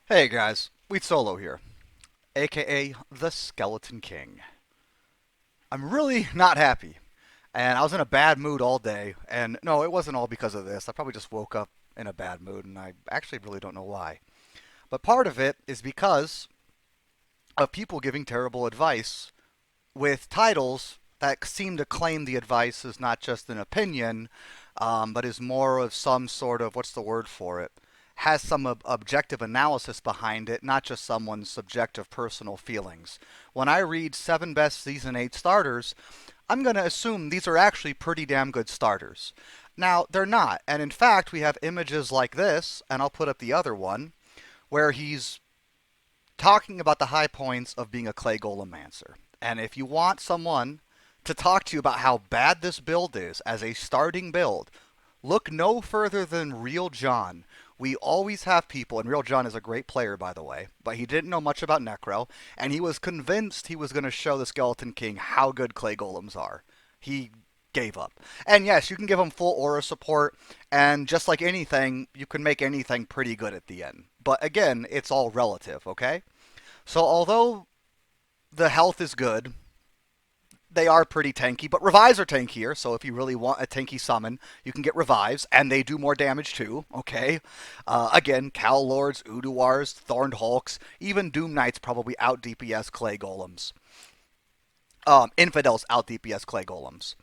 Hey guys, Wheat Solo here, aka the Skeleton King. I'm really not happy, and I was in a bad mood all day, and no, it wasn't all because of this. I probably just woke up in a bad mood, and I actually really don't know why. But part of it is because of people giving terrible advice with titles that seem to claim the advice is not just an opinion, but is more of some sort of, what's the word for it? Has some objective analysis behind it, not just someone's subjective personal feelings. When I read 7 best season 8 starters, I'm going to assume these are actually pretty damn good starters. Now, they're not. And in fact, we have images like this, and I'll put up the other one, where he's talking about the high points of being a clay golemancer. And if you want someone to talk to you about how bad this build is as a starting build, look no further than Real John. We always have people, and Real John is a great player, by the way, but he didn't know much about Necro, and he was convinced he was going to show the Skeleton King how good clay golems are. He gave up. And yes, you can give him full aura support, and just like anything, you can make anything pretty good at the end. But again, it's all relative, okay? So although the health is good, they are pretty tanky, but revives are tankier. So if you really want a tanky summon, you can get revives, and they do more damage too. Okay, again, Cowl Lords, Uduars, Thorned Hulks, even Doom Knights probably out DPS Clay Golems. Infidels out DPS Clay Golems.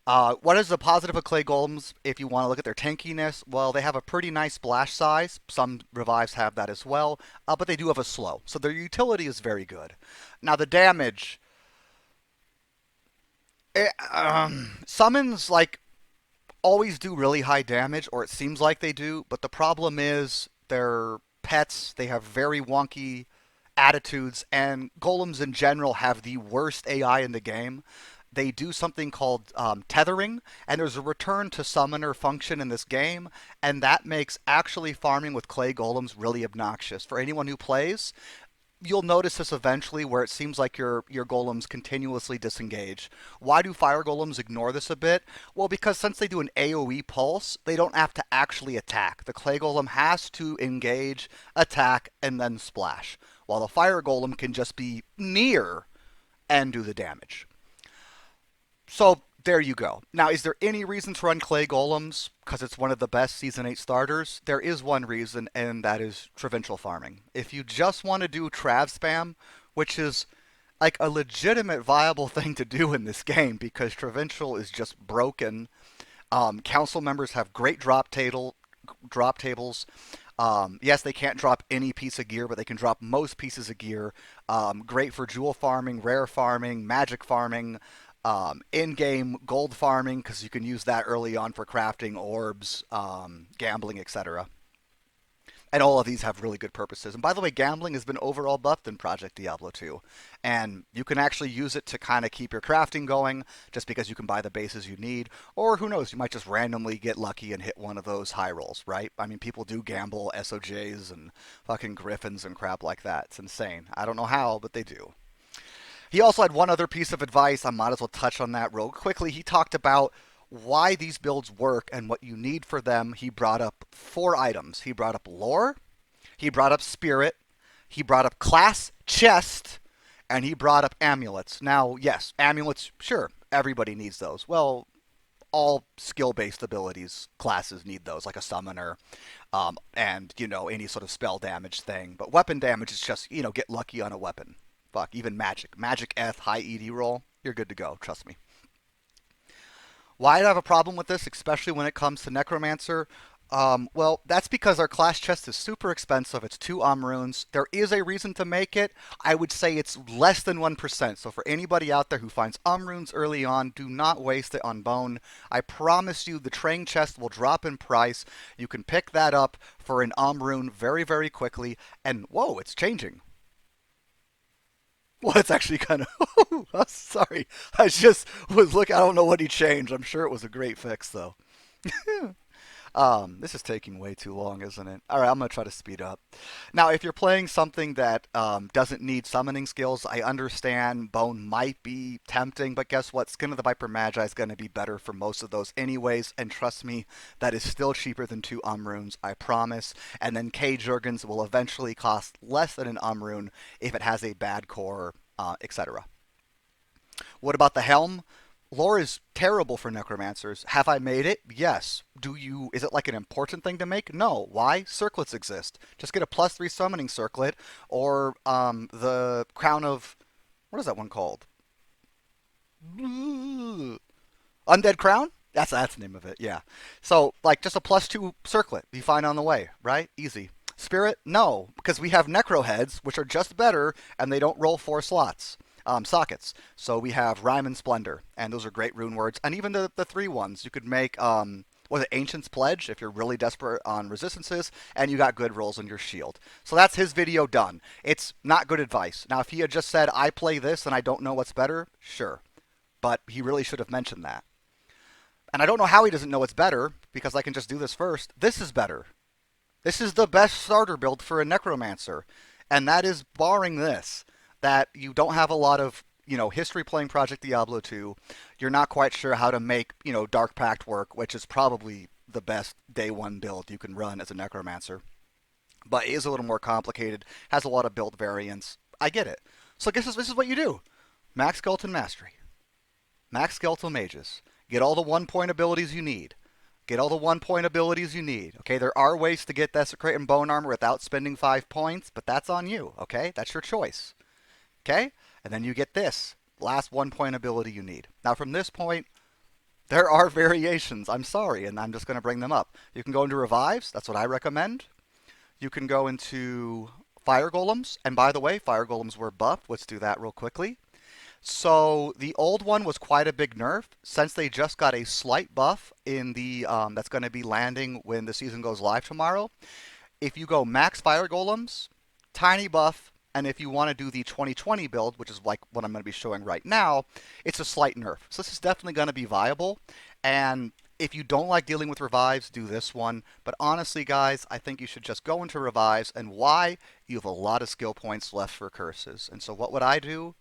What is the positive of Clay Golems if you want to look at their tankiness? Well, they have a pretty nice splash size. Some revives have that as well, but they do have a slow. So their utility is very good. Now, the damage. Summons, like, always do really high damage, or it seems like they do, but the problem is they're pets. They have very wonky attitudes, and golems in general have the worst AI in the game. They do something called tethering, and there's a return to summoner function in this game, and that makes actually farming with clay golems really obnoxious. For anyone who plays, you'll notice this eventually where it seems like your golems continuously disengage. Why do fire golems ignore this a bit? Well, because since they do an AoE pulse, they don't have to actually attack. The clay golem has to engage, attack, and then splash, while the fire golem can just be near and do the damage. So there you go. Now, is there any reason to run Clay Golems? Because it's one of the best Season 8 starters. There is one reason, and that is Provincial farming. If you just want to do Trav spam, which is like a legitimate viable thing to do in this game because Provincial is just broken. Council members have great drop tables. Yes, they can't drop any piece of gear, but they can drop most pieces of gear. Great for jewel farming, rare farming, magic farming, in-game gold farming because you can use that early on for crafting orbs, gambling, etc. And all of these have really good purposes. And by the way, gambling has been overall buffed in Project Diablo 2. And you can actually use it to kind of keep your crafting going just because you can buy the bases you need. Or who knows, you might just randomly get lucky and hit one of those high rolls, right? I mean, people do gamble SOJs and fucking griffins and crap like that. It's insane. I don't know how, but they do. He also had one other piece of advice. I might as well touch on that real quickly. He talked about why these builds work and what you need for them. He brought up 4 items. He brought up lore, he brought up spirit, he brought up class chest, and he brought up amulets. Now, yes, amulets, sure, everybody needs those. Well, all skill-based abilities classes need those, like a summoner, and any sort of spell damage thing. But weapon damage is just get lucky on a weapon. Fuck, even magic F high ED roll, you're good to go. Trust me. Why do I have a problem with this, especially when it comes to Necromancer? Well, that's because our class chest is super expensive. It's 2 runes. There is a reason to make it. I would say it's less than 1%. So for anybody out there who finds runes early on, do not waste it on bone. I promise you the train chest will drop in price. You can pick that up for an rune very, very quickly. And whoa, it's changing. Well, it's actually kind of. I'm sorry. I just was looking. I don't know what he changed. I'm sure it was a great fix, though. This is taking way too long, isn't it? All right, I'm gonna try to speed up. Now, if you're playing something that doesn't need summoning skills, I understand Bone might be tempting, but guess what? Skin of the Viper Magi is gonna be better for most of those anyways, and trust me, that is still cheaper than 2 runes, I promise. And then K Jurgens will eventually cost less than an rune if it has a bad core, etc. What about the helm? Lore is terrible for necromancers. Have I made it? Yes. Do you? Is it like an important thing to make? No. Why? Circlets exist. Just get a +3 summoning circlet, or the crown of what is that one called? Undead Crown? That's the name of it. Yeah. So like just a +2 circlet you find on the way, right? Easy. Spirit? No, because we have Necro heads, which are just better, and they don't roll 4 slots. Sockets. So we have Rhyme and Splendor, and those are great rune words. And even the 3 ones, you could make was it Ancient's Pledge if you're really desperate on resistances, and you got good rolls on your shield. So that's his video done. It's not good advice. Now, if he had just said, I play this and I don't know what's better, sure. But he really should have mentioned that. And I don't know how he doesn't know it's better, because I can just do this first. This is better. This is the best starter build for a Necromancer. And that is barring this, that you don't have a lot of, history playing Project Diablo 2. You're not quite sure how to make, Dark Pact work, which is probably the best day one build you can run as a Necromancer. But it is a little more complicated, has a lot of build variance. I get it. So I guess this is what you do. Max Skeleton Mastery. Max Skeletal Mages. Get all the 1 point abilities you need. Get all the 1 point abilities you need. Okay, there are ways to get Desecrate and Bone Armor without spending 5 points, but that's on you. Okay, that's your choice. Okay, and then you get this last 1 point ability you need. Now, from this point, there are variations. I'm sorry, and I'm just going to bring them up. You can go into Revives. That's what I recommend. You can go into Fire Golems. And by the way, Fire Golems were buffed. Let's do that real quickly. So the old one was quite a big nerf. Since they just got a slight buff in the that's going to be landing when the season goes live tomorrow. If you go max fire golems, tiny buff, and if you want to do the 2020 build, which is like what I'm going to be showing right now, it's a slight nerf. So this is definitely going to be viable. And if you don't like dealing with revives, do this one. But honestly, guys, I think you should just go into revives. And why? You have a lot of skill points left for curses. And so what would I do?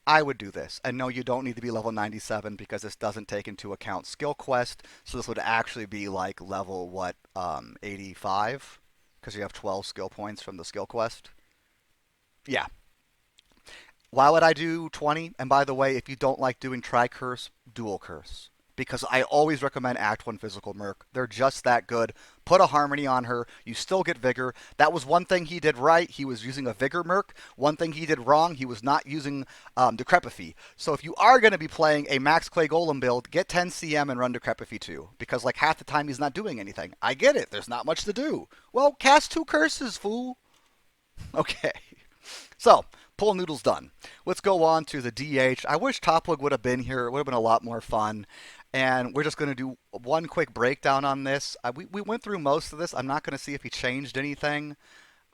I would do this. And no, you don't need to be level 97 because this doesn't take into account skill quest. So this would actually be like level, 85? Because you have 12 skill points from the skill quest. Yeah. Why would I do 20? And by the way, if you don't like doing tri-curse, dual curse. Because I always recommend Act 1 Physical Merc. They're just that good. Put a Harmony on her. You still get Vigor. That was one thing he did right. He was using a Vigor Merc. One thing he did wrong, he was not using Decrepify. So if you are going to be playing a Max Clay Golem build, get 10 CM and run Decrepify too. Because like half the time he's not doing anything. I get it. There's not much to do. Well, cast 2 curses, fool. Okay. So, Pool Noodle's done. Let's go on to the DH. I wish Toplug would have been here. It would have been a lot more fun. And we're just going to do one quick breakdown on this. We went through most of this. I'm not going to see if he changed anything.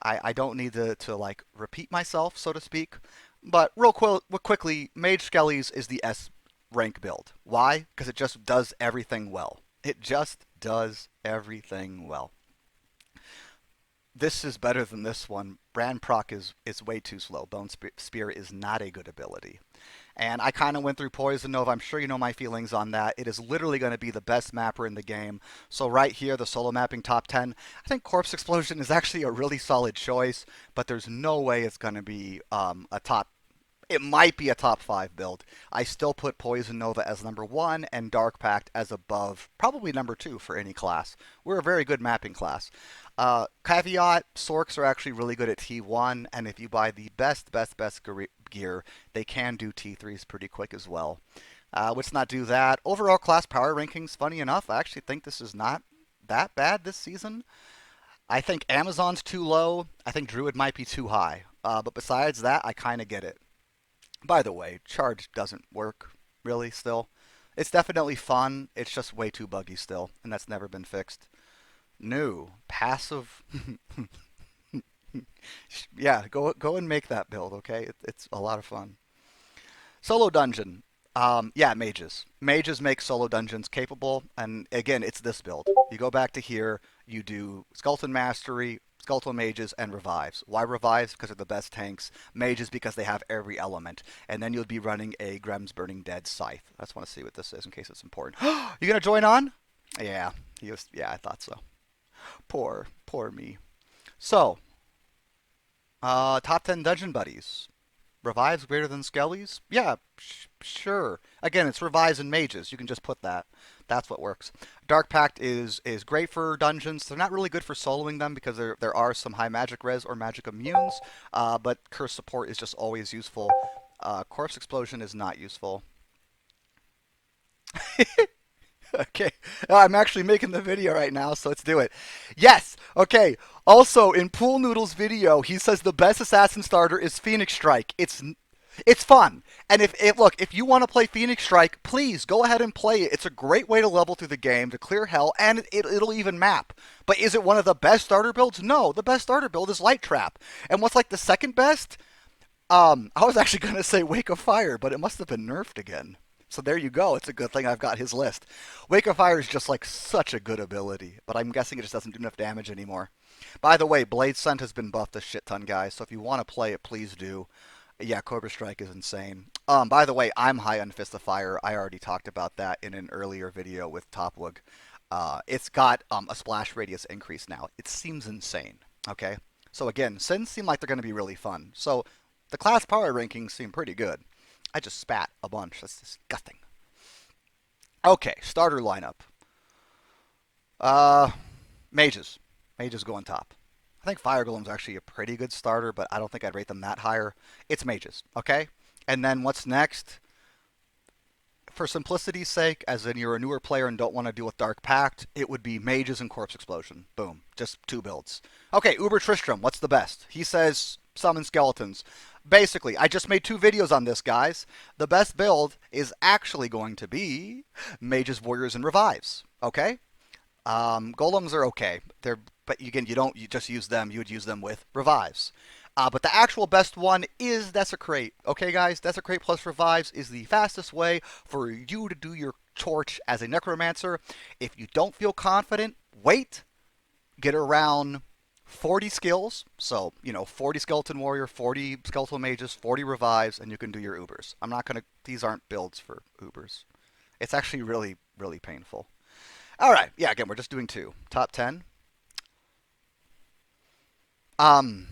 I don't need to like repeat myself, so to speak. But real quickly, Mage Skelly's is the S rank build. Why? Because it just does everything well. It just does everything well. This is better than this one. Brand Proc is way too slow. Bone Spear is not a good ability. And I kind of went through Poison Nova. I'm sure you know my feelings on that. It is literally going to be the best mapper in the game. So right here, the solo mapping top 10. I think Corpse Explosion is actually a really solid choice, but there's no way it's going to be a top. It might be a top 5 build. I still put Poison Nova as number 1 and Dark Pact as above, probably number 2 for any class. We're a very good mapping class. Caveat, Sorks are actually really good at T1, and if you buy the best gear, they can do T3s pretty quick as well. Let's not do that. Overall class power rankings, funny enough, I actually think this is not that bad this season. I think Amazon's too low. I think Druid might be too high. But besides that, I kind of get it. By the way, Charge doesn't work, really, still. It's definitely fun. It's just way too buggy still, and that's never been fixed. No. Passive. Yeah, go and make that build, okay? It's a lot of fun. Solo Dungeon. Yeah, mages. Mages make solo dungeons capable, and again, it's this build. You go back to here, you do Skeleton Mastery, Skeletal Mages, and Revives. Why Revives? Because they're the best tanks. Mages because they have every element. And then you'll be running a Grem's Burning Dead Scythe. I just want to see what this is in case it's important. You gonna join on? Yeah, yeah, I thought so. Poor me. So, top 10 dungeon buddies. Revives greater than Skellies? Yeah, sure. Again, it's revives and mages. You can just put that. That's what works. Dark Pact is great for dungeons. They're not really good for soloing them because there are some high magic res or magic immunes, but curse support is just always useful. Corpse Explosion is not useful. Okay, I'm actually making the video right now, so let's do it. Yes, okay. Also, in Pool Noodle's video, he says the best assassin starter is Phoenix Strike. It's fun, and if look, if you want to play Phoenix Strike, please go ahead and play it. It's a great way to level through the game, to clear hell, and it'll even map. But is it one of the best starter builds? No, the best starter build is Light Trap. And what's like the second best? I was actually gonna say Wake of Fire, but it must have been nerfed again. So there you go. It's a good thing I've got his list. Wake of Fire is just like such a good ability, but I'm guessing it just doesn't do enough damage anymore. By the way, Blade Scent has been buffed a shit ton, guys. So if you want to play it, please do. Yeah, Cobra Strike is insane. By the way, I'm high on Fist of Fire. I already talked about that in an earlier video with Topwug. It's got a splash radius increase now. It seems insane. Okay, so again, Sins seem like they're going to be really fun. So the class power rankings seem pretty good. I just spat a bunch. That's disgusting. Okay, starter lineup. Uh, Mages. Mages go on top. I think Fire Golem's actually a pretty good starter, but I don't think I'd rate them that higher. It's Mages, okay? And then what's next? For simplicity's sake, as in you're a newer player and don't want to deal with Dark Pact, it would be Mages and Corpse Explosion. Boom. Just two builds. Okay, Uber Tristram, what's the best? He says summon skeletons. Basically, I just made two videos on this, guys. The best build is actually going to be Mages, Warriors, and Revives. Okay? Golems are okay. But again, you just use them. You would use them with Revives. But the actual best one is Desecrate. Okay, guys? Desecrate plus Revives is the fastest way for you to do your torch as a Necromancer. If you don't feel confident, wait. Get around 40 skills. So, 40 Skeleton Warrior, 40 Skeletal Mages, 40 Revives, and you can do your Ubers. I'm not going to... These aren't builds for Ubers. It's actually really, really painful. All right. Yeah, again, we're just doing two. Top 10. Um...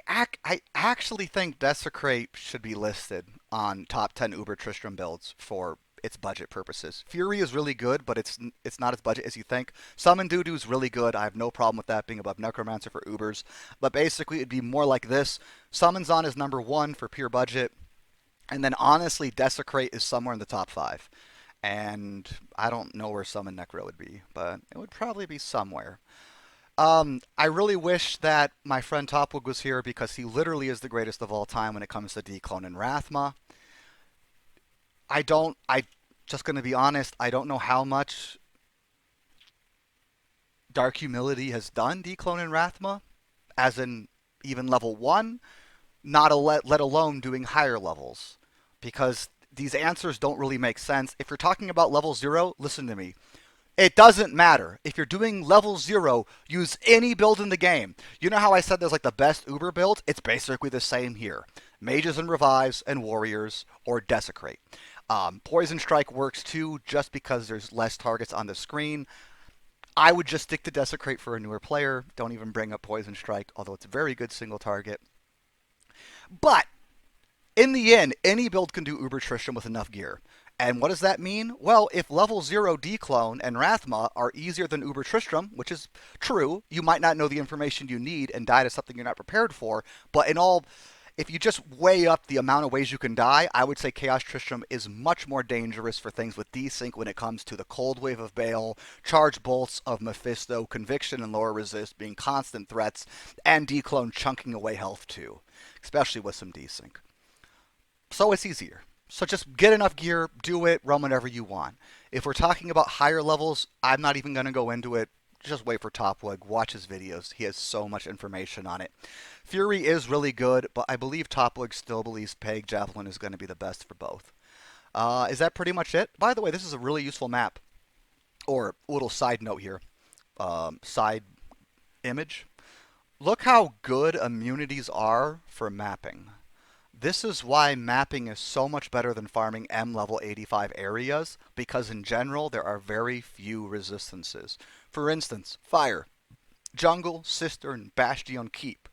I actually think Desecrate should be listed on top 10 Uber Tristram builds for its budget purposes. Fury is really good, but it's not as budget as you think. Summon Doodoo is really good. I have no problem with that being above Necromancer for Ubers. But basically, it'd be more like this. Summons on is number one for pure budget. And then honestly, Desecrate is somewhere in the top five. And I don't know where Summon Necro would be, but it would probably be somewhere. I really wish that my friend Topwig was here because he literally is the greatest of all time when it comes to Declone and Rathma. I just going to be honest, I don't know how much Dark Humility has done Declone and Rathma, as in even level 1, let alone doing higher levels. Because these answers don't really make sense. If you're talking about level 0, listen to me. It doesn't matter. If you're doing level 0, use any build in the game. You know how I said there's like the best Uber build? It's basically the same here. Mages and Revives and Warriors or Desecrate. Poison Strike works too just because there's less targets on the screen. I would just stick to Desecrate for a newer player. Don't even bring up Poison Strike, although it's a very good single target. But in the end, any build can do Uber Tristram with enough gear. And what does that mean? Well, if level 0 Declone and Rathma are easier than Uber Tristram, which is true, you might not know the information you need and die to something you're not prepared for. But if you just weigh up the amount of ways you can die, I would say Chaos Tristram is much more dangerous for things with desync when it comes to the Cold Wave of Bale, Charge Bolts of Mephisto, Conviction and Lower Resist being constant threats, and Declone chunking away health too, especially with some desync. So it's easier. So just get enough gear, do it, run whatever you want. If we're talking about higher levels, I'm not even going to go into it. Just wait for Topwig. Watch his videos. He has so much information on it. Fury is really good, but I believe Topwig still believes Peg Javelin is going to be the best for both. Is that pretty much it? By the way, this is a really useful map. Or a little side note here. Side image. Look how good immunities are for mapping. This is why mapping is so much better than farming M level 85 areas, because in general there are very few resistances. For instance, fire, jungle, cistern, bastion, keep,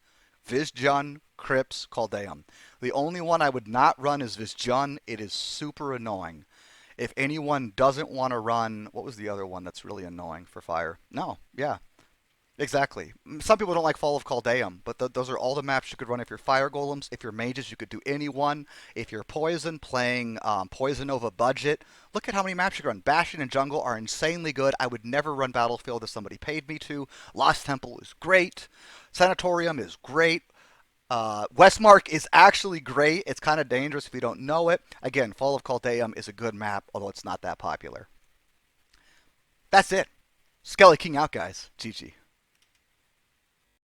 Vizjun, crypts, caldeum. The only one I would not run is Vizjun. It is super annoying. If anyone doesn't want to run, what was the other one that's really annoying for fire? No, yeah, exactly. Some people don't like Fall of Caldeum, but those are all the maps you could run if you're fire golems. If you're mages, you could do any one. If you're poison, playing poison over budget, look at how many maps you can run. Bastion and jungle are insanely good. I would never run Battlefield if somebody paid me to. Lost Temple is great. Sanatorium is great. Westmark is actually great. It's kind of dangerous if you don't know it. Again, Fall of Caldeum is a good map, although it's not that popular. That's it. Skelly King out, guys. GG.